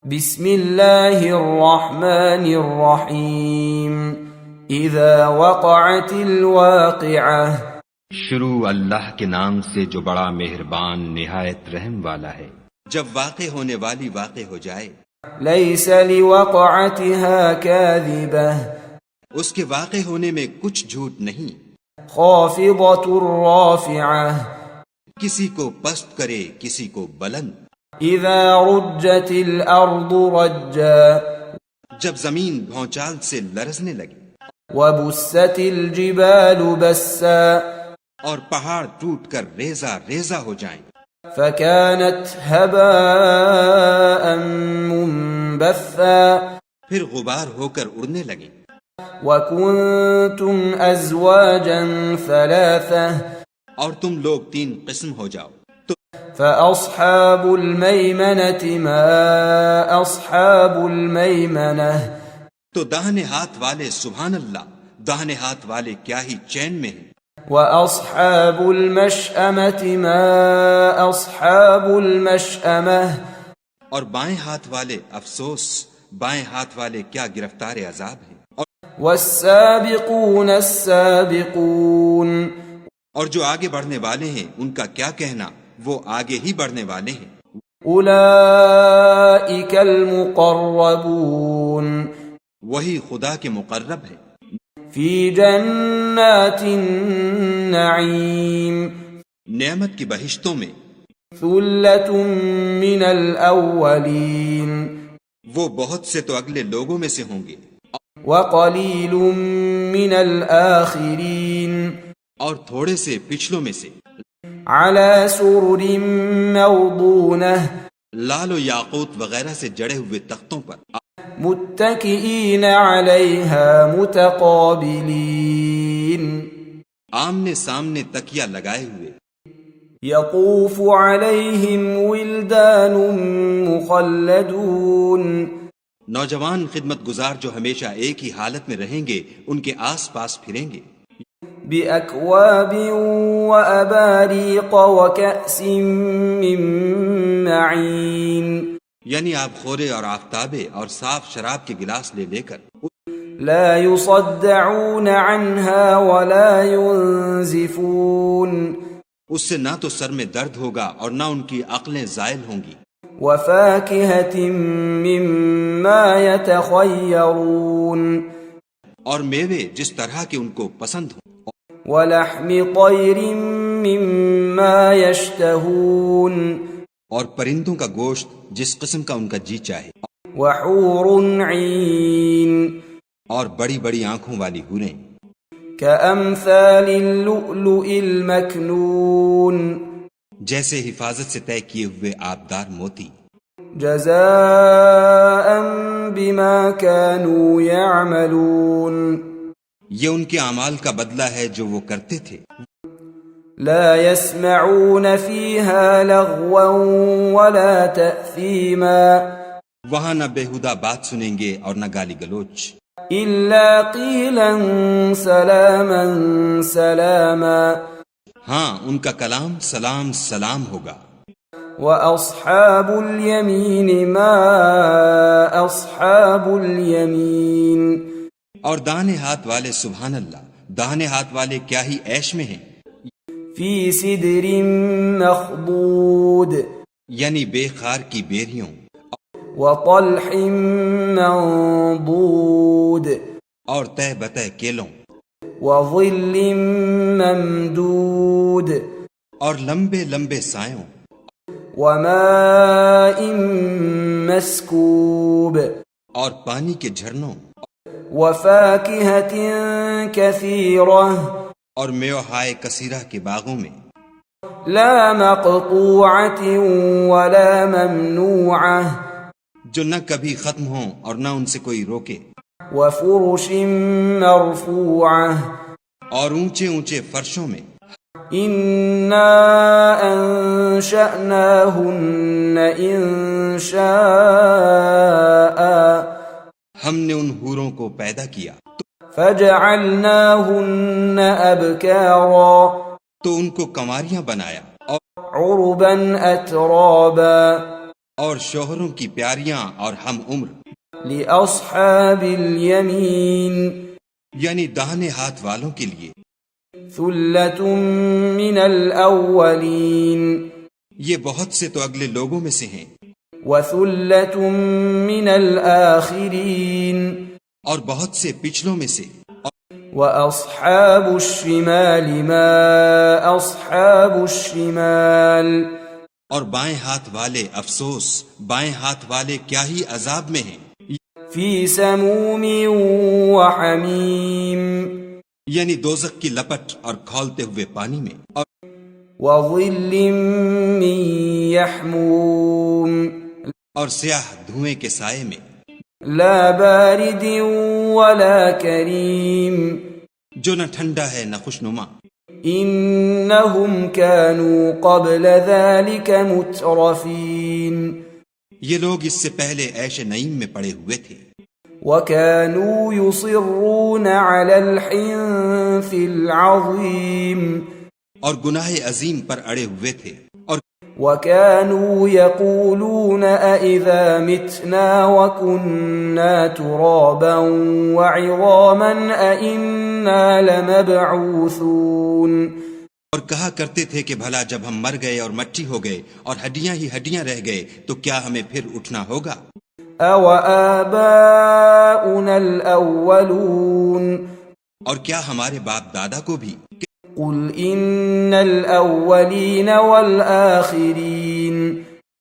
بسم اللہ الرحمن الرحیم اذا وقعت الواقعہ شروع اللہ کے نام سے جو بڑا مہربان نہایت رحم والا ہے۔ جب واقع ہونے والی واقع ہو جائے، لیس لوقعتها کاذبہ اس کے واقع ہونے میں کچھ جھوٹ نہیں، خافضۃ رافعہ کسی کو پست کرے کسی کو بلند۔ اذا رجت الارض رجا جب زمین بھونچال سے لرزنے لگی وبست الجبال بسا اور پہاڑ ٹوٹ کر ریزہ ریزہ ہو جائیں، فكانت هباء منبثا پھر غبار ہو کر اڑنے لگیں، وكنتم ازواجا ثلاثة اور تم لوگ تین قسم ہو جاؤ، تو فأصحاب الميمنة ما أصحاب الميمنة تو داہنے ہاتھ والے سبحان اللہ، داہنے ہاتھ والے کیا ہی چین میں ہیں، وأصحاب المشأمة ما أصحاب المشأمة اور بائیں ہاتھ والے افسوس، بائیں ہاتھ والے کیا گرفتار عذاب ہیں، والسابقون السابقون اور جو آگے بڑھنے والے ہیں ان کا کیا کہنا، وہ آگے ہی بڑھنے والے ہیں، أولئك المقربون وہی خدا کے مقرب ہیں، في جنات النعيم نعمت کی بہشتوں میں، ثلة من الأولين وہ بہت سے تو اگلے لوگوں میں سے ہوں گے وقليل من الآخرين اور تھوڑے سے پچھلوں میں سے، على سرر موضونة لال و یاقوت وغیرہ سے جڑے ہوئے تختوں پر، متكئين عليها متقابلين آمنے سامنے تکیہ لگائے ہوئے، يطوف عليهم ولدان مخلدون نوجوان خدمت گزار جو ہمیشہ ایک ہی حالت میں رہیں گے ان کے آس پاس پھریں گے، بأكواب وأباريق وكأس من معين یعنی آب خورے اور آفتابے اور صاف شراب کے گلاس لے لے کر، لا يصدعون عنها ولا ينزفون اس سے نہ تو سر میں درد ہوگا اور نہ ان کی عقلیں زائل ہوں گی، وفاكهة مما يتخيرون اور میوے جس طرح کے ان کو پسند ہوں، ولحم طير مما يشتهون اور پرندوں کا گوشت جس قسم کا ان کا جی چاہے، وحور عين اور بڑی بڑی آنکھوں والی حوریں كأمثال اللؤلؤ المكنون جیسے حفاظت سے طے کیے ہوئے آبدار موتی، جزاء بما كانوا يعملون یہ ان کے اعمال کا بدلہ ہے جو وہ کرتے تھے، لا يسمعون فيها لغوا ولا تأثيما وہاں نہ بےہودہ بات سنیں گے اور نہ گالی گلوچ، إلا قيلا سلاما سلاما ہاں ان کا کلام سلام سلام ہوگا، وأصحاب اليمين ما أصحاب اليمين اور داہنے ہاتھ والے سبحان اللہ، داہنے ہاتھ والے کیا ہی عیش میں ہیں، في سدر مخضود یعنی بے خار کی بیریوں وطلح منضود اور تہ بتہ کیلوں وظل ممدود اور لمبے لمبے سایوں وماء مسكوب اور پانی کے جھرنوں وفاكهة كثيرة اور میوہائے کثیرہ کے باغوں میں، لا مقطوعة ولا ممنوعة جو نہ کبھی ختم ہوں اور نہ ان سے کوئی روکے، وفرش مرفوعة اور اونچے اونچے فرشوں میں، إنا أنشأناهن إنشاء ہم نے ان حوروں کو پیدا کیا فجعلناهن أبكارا تو ان کو کنواریاں بنایا، عربا أترابا اور شوہروں کی پیاریاں اور ہم عمر، لأصحاب اليمين یعنی داہنے ہاتھ والوں کے لیے، ثلة من الأولين یہ بہت سے تو اگلے لوگوں میں سے ہیں، وثلة من الآخرين اور بہت سے پچھلوں میں سے، وأصحاب الشمال ما أصحاب الشمال اور بائیں ہاتھ والے افسوس، بائیں ہاتھ والے کیا ہی عذاب میں ہیں، في سموم وحميم یعنی دوزخ کی لپٹ اور کھولتے ہوئے پانی میں، اور وظل من يحموم اور سیاہ دھوئیں کے سائے میں، لا بارد ولا كريم جو نہ ٹھنڈا ہے نہ خوشنما، إنهم كانوا قبل ذلك مترفين یہ لوگ اس سے پہلے عیش نعیم میں پڑے ہوئے تھے، وكانوا يصرون على الحنث العظيم اور گناہ عظیم پر اڑے ہوئے تھے، اور وكانوا يقولون أإذا متنا وكنا ترابا وعظاما أإنا لمبعوثون اور کہا کرتے تھے کہ بھلا جب ہم مر گئے اور مٹی ہو گئے اور ہڈیاں ہی ہڈیاں رہ گئے تو کیا ہمیں پھر اٹھنا ہوگا؟ أَوَآبَاؤُنَا الْأَوَّلُونَ اور کیا ہمارے باپ دادا کو بھی؟ قُلْ إِنَّ الْأَوَّلِينَ وَالْآخِرِينَ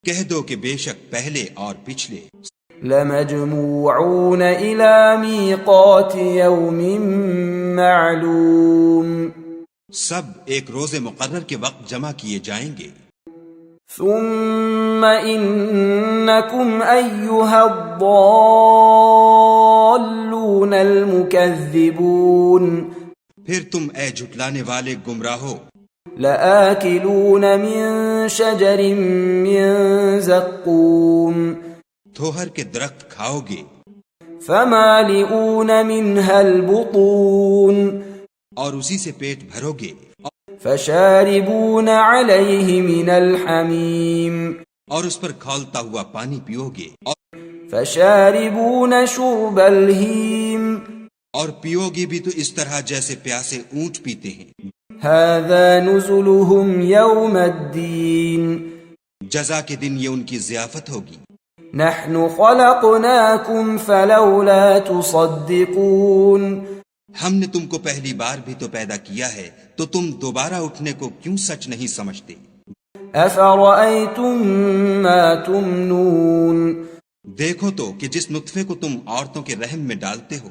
کہہ دو کہ بے شک پہلے اور پچھلے لَمَجْمُوعُونَ إِلَى مِيقَاتِ يَوْمٍ مَّعْلُومٍ سب ایک روز مقرر کے وقت جمع کیے جائیں گے، ثم إنكم أيها الضالون المكذبون پھر تم اے جھٹلانے والے گمراہو لآكلون من شجر من زقوم تھوہر کے درخت کھاؤ گے، فمالئون منها البطون اور اسی سے پیٹ بھرو گے، فشاربون عليه من الحميم اور اس پر کھولتا ہوا پانی پیو گے، فشاربون شرب الهيم اور پیو گے بھی تو اس طرح جیسے پیاسے اونٹ پیتے ہیں، هذا نزلهم يوم الدين جزا کے دن یہ ان کی ضیافت ہوگی، نحن خلقناكم فلولا تصدقون ہم نے تم کو پہلی بار بھی تو پیدا کیا ہے تو تم دوبارہ اٹھنے کو کیوں سچ نہیں سمجھتے؟ أفرأيتم ما تمنون دیکھو تو کہ جس نطفے کو تم عورتوں کے رحم میں ڈالتے ہو،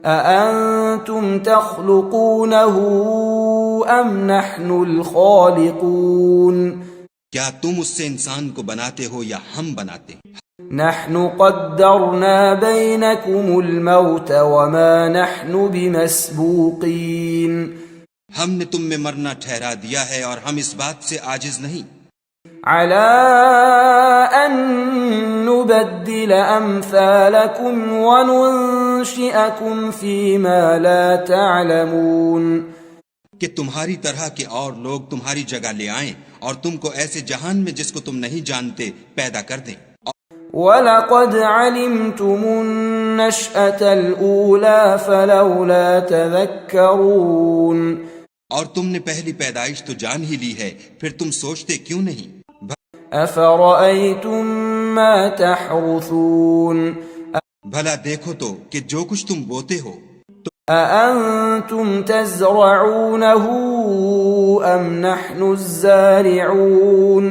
أأنتم تخلقونه أم نحن الخالقون کیا تم اس سے انسان کو بناتے ہو یا ہم بناتے ہیں؟ نحن قدرنا بينكم الموت وما نحن بمسبوقين ہم نے تم میں مرنا ٹھہرا دیا ہے اور ہم اس بات سے عاجز نہیں، على أن نبدل أمثالكم وننشئكم فيما لا تعلمون کہ تمہاری طرح کے اور لوگ تمہاری جگہ لے آئیں اور تم کو ایسے جہان میں جس کو تم نہیں جانتے پیدا کر دیں، وَلَقَدْ عَلِمْتُمُ النَّشْأَةَ الْأُولَى فَلَوْلَا تَذَكَّرُونَ اور تم نے پہلی پیدائش تو جان ہی لی ہے، پھر تم سوچتے کیوں نہیں؟ أَفَرَأَيْتُم مَّا تَحْرُثُونَ بھلا دیکھو تو کہ جو کچھ تم بوتے ہو، أَأَنتُمْ تَزْرَعُونَهُ أَمْ نَحْنُ الزَّارِعُونَ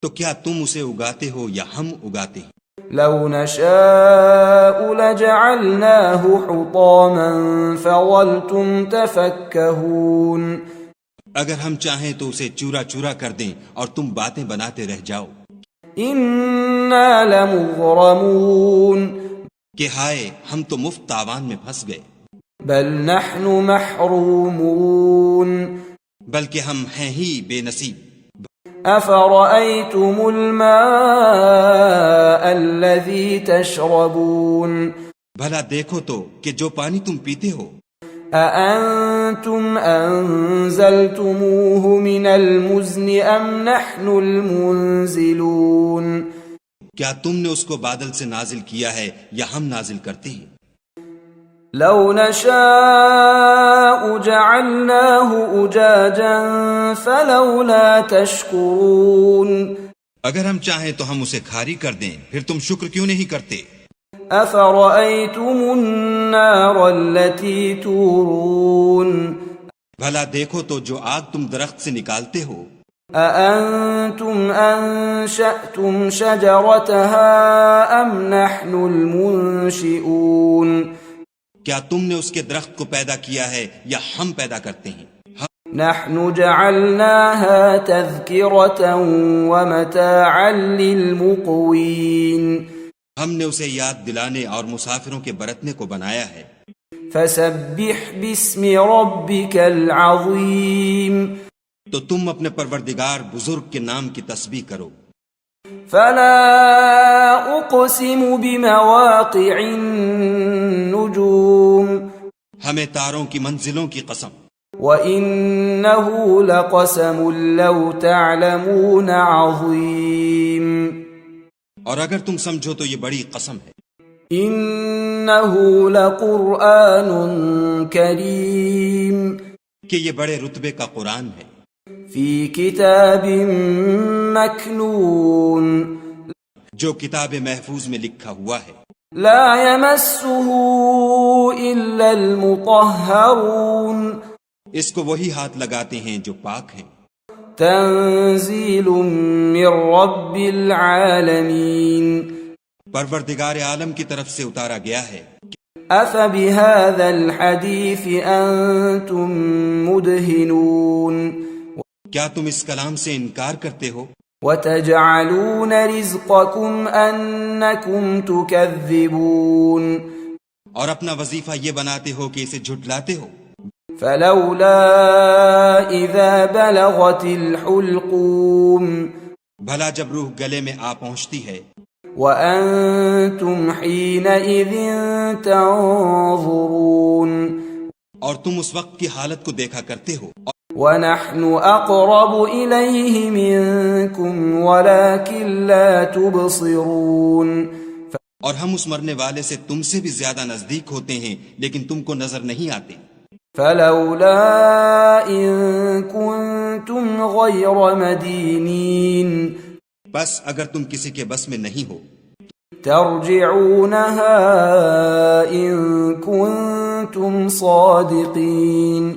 تو کیا تم اسے اگاتے ہو یا ہم اگاتے ہیں؟ لو نشاء لجعلناه حطاما فظلتم تفكهون اگر ہم چاہیں تو اسے چورا چورا کر دیں اور تم باتیں بناتے رہ جاؤ، إنا لمغرمون کہ ہائے ہم تو مفت تاوان میں پھنس گئے، بل نحن محرومون بلکہ ہم ہیں ہی بے نصیب۔ أفرأيتم الماء الذي تشربون بھلا دیکھو تو کہ جو پانی تم پیتے ہو، أأنتم أنزلتموه من المزن أم نحن المنزلون کیا تم نے اس کو بادل سے نازل کیا ہے یا ہم نازل کرتے ہیں؟ لو نشاء جعلناه أجاجا فلولا تشكرون اگر ہم چاہیں تو ہم اسے کھاری کر دیں، پھر تم شکر کیوں نہیں کرتے؟ أفرأيتم النار التي تورون بھلا دیکھو تو جو آگ تم درخت سے نکالتے ہو، أأنتم أنشأتم شجرتها أم نحن المنشئون کیا تم نے اس کے درخت کو پیدا کیا ہے یا ہم پیدا کرتے ہیں؟ نحن جعلناها تذكرة ومتاعا للمقوين ہم نے اسے یاد دلانے اور مسافروں کے برتنے کو بنایا ہے۔ فسبح باسم ربك العظيم تو تم اپنے پروردگار بزرگ کے نام کی تسبیح کرو۔ فلا أقسم بمواقع النجوم ہمیں تاروں کی منزلوں کی قسم، وإنه لقسم لو تعلمون عظيم اور اگر تم سمجھو تو یہ بڑی قسم ہے۔ إنه لقرآن كريم کہ یہ بڑے رتبے کا قرآن ہے، في كتاب مكنون جو کتاب محفوظ میں لکھا ہوا ہے، لا يمسه إلا المطهرون اس کو وہی ہاتھ لگاتے ہیں جو پاک ہیں۔ تنزيل من رب العالمين پروردگار عالم کی طرف سے اتارا گیا ہے۔ أفبهذا الحديث أنتم مدهنون کیا تم اس کلام سے انکار کرتے ہو؟ وتجعلون رزقكم أنكم تكذبون اور اپنا وظیفہ یہ بناتے ہو کہ اسے جھٹلاتے ہو۔ فلولا إذا بلغت الحلقوم بھلا جب روح گلے میں آ پہنچتی ہے، وأنتم حينئذ تنظرون اور تم اس وقت کی حالت کو دیکھا کرتے ہو، ونحن أقرب إليه منكم ولكن لا تبصرون اور ہم اس مرنے والے سے تم سے بھی زیادہ نزدیک ہوتے ہیں لیکن تم کو نظر نہیں آتے۔ فلولا إن كنتم غير مدينين بس اگر تم کسی کے بس میں نہیں ہو ترجعونها إن كنتم صادقين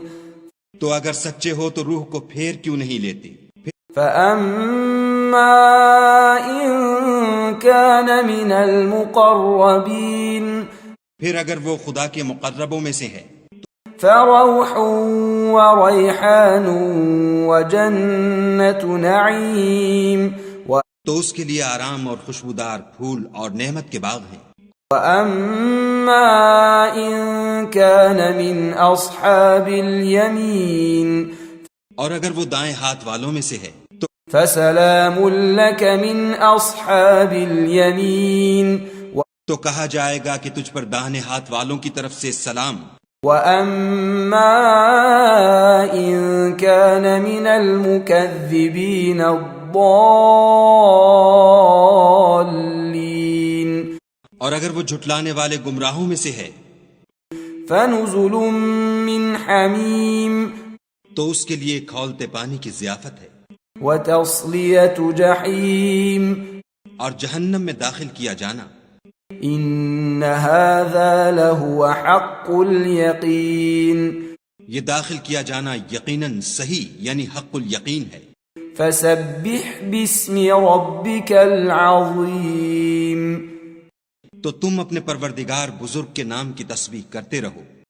تو اگر سچے ہو تو روح کو پھیر کیوں نہیں لیتے؟ فأما إن كان من المقربين پھر اگر وہ خدا کے مقربوں میں سے ہے فروح وريحان وجنة نعيم تو اس کے لیے آرام اور خوشبودار پھول اور نعمت کے باغ ہیں۔ وأما إن كان من أصحاب اليمين اور اگر وہ دائیں ہاتھ والوں میں سے ہے تو فسلام لك من أصحاب اليمين تو کہا جائے گا کہ تجھ پر داہنے ہاتھ والوں کی طرف سے سلام۔ وأما إن كان من المكذبين الضالين اور اگر وہ جھٹلانے والے گمراہوں میں سے ہے فنزل من حميم تو اس کے لیے کھولتے پانی کی ضیافت ہے، وتصلية جحيم اور جہنم میں داخل کیا جانا۔ إن هذا لهو حق اليقين یہ داخل کیا جانا یقیناً صحیح یعنی حق الیقین ہے۔ فسبح باسم ربك العظيم تو تم اپنے پروردگار بزرگ کے نام کی تسبیح کرتے رہو۔